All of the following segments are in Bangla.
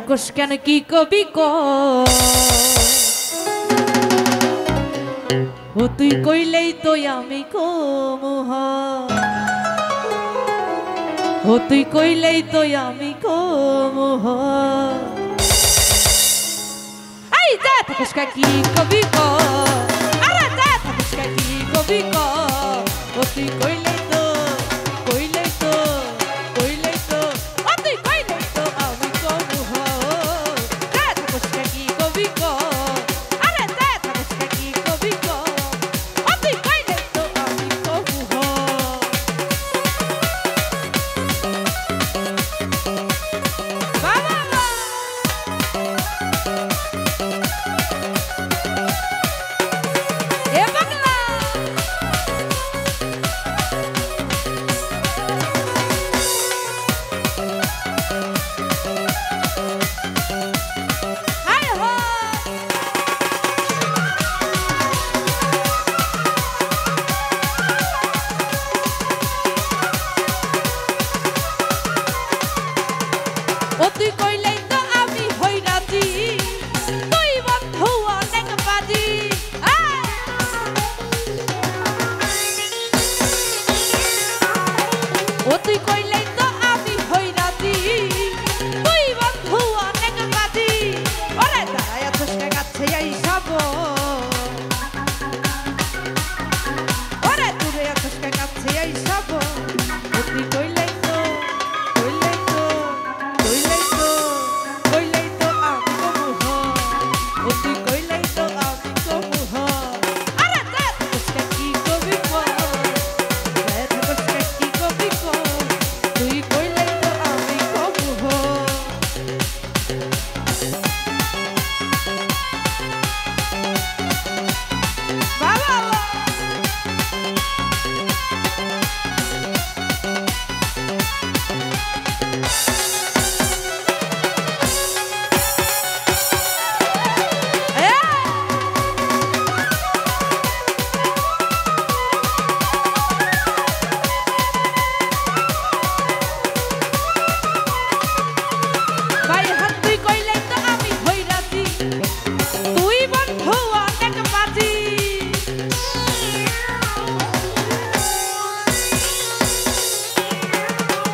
থাকস কেন কি কবি ক ও তুই কইলেই তো আমি কমুহ ও তুই কইলেই তো আমি কমুহ এই যা থাকস কি কবি ক আরে যা থাকস কি কবি ক ও তুই কইলেই তো ও তুই কইলেই তো আমি কমুহ যা থাকস কি কবি ক আরে যা থাকস কি কবি ক ও তুই কইলেই তো আমি কমুহ ও তুই কইলেই তো আমি হই রাজি তুই বন্ধু অনেক বাজি ও তুই কইলেই তো আমি হই রাজি তুই বন্ধু অনেক বাজি ওরে দাঁড়ায় তোকে কাছে আইসাব ওরে দূরে তোকে কাছে আইসাব ও তুই কইলেই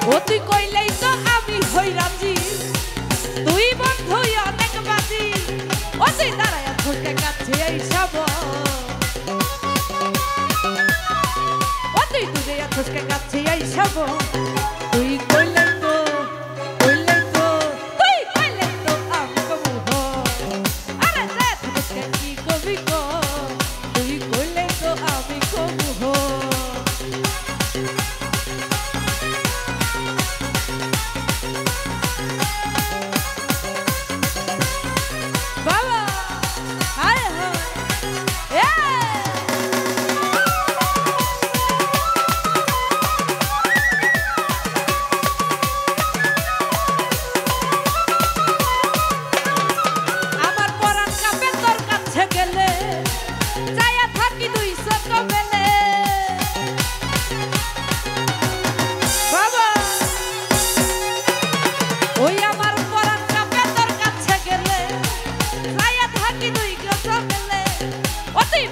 ও তুই কইলেই তো আমি হই রাজি তুই বন্ধু অনেক বাজি ও তুই দাঁড়ায় তোকে কাছে আইসাব ও তুই দূরে তোকে কাছে আইসাব তুই কইলেই তো তুই কইলেই তো আমি কমুহ আরে যা তোকে কি কবি ক তুই কইলেই তো আমি কমুহ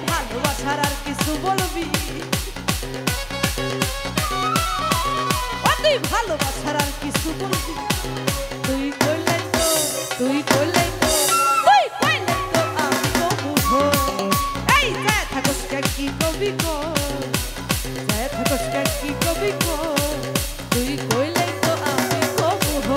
ভালোবাসার আর কিছু বলবি ও তুই ভালোবাসার আর কিছু বলবি তুই কইলেই তো তুই কইলেই তো আমি কমুহ এই যা থাকস কি কবি ক যা থাকস কি কবি ক তুই কইলেই তো আমি কমুহ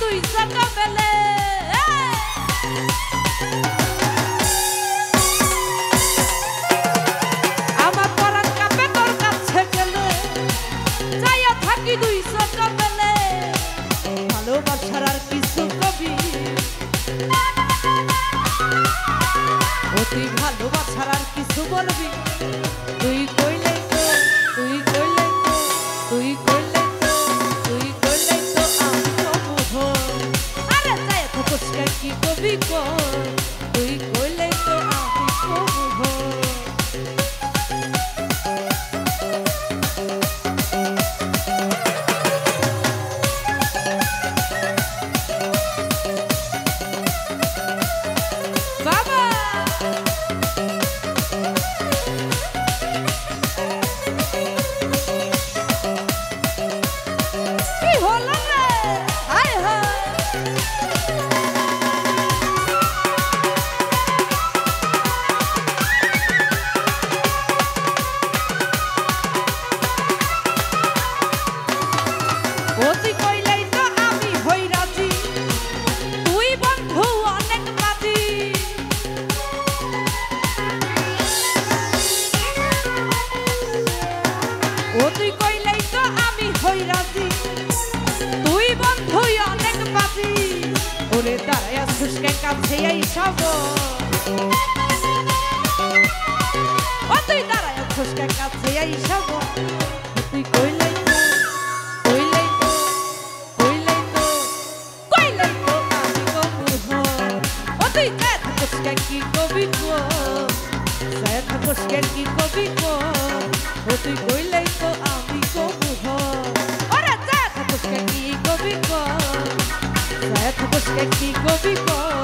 দুই চোখ মেলে আমার পরাণ কাঁপে তোর কাছে গেলে যাইয়া থাকি দুই চোখ মেলে ভালোবাসার আর কিছু কবি অতি ভালোবাসার আর কিছু বলবি তুই কইলে তো তুই কইলে তো তুই কইলে তো তুই কইলে তো আমি কবু আরে যাই থাকস কি কবি কো তুই কইলে তো আমি কবু ওরে দাঁড়ায় খুশকে কাছে আইসাব ও তুই দাঁড়ায় খুশকে কাছে আইসাব তুই কইলাই তো কইলাই তো কইলাই তো কইলাই তো আমি কবু ও তুই কাছে খুশকে কি কবি কো সাথে খুশকে কি কবি কো ও তুই কইলাই তো আমি কবু ওরে সাথে খুশকে কি কবি কো সাথে খুশকে কি কবি কো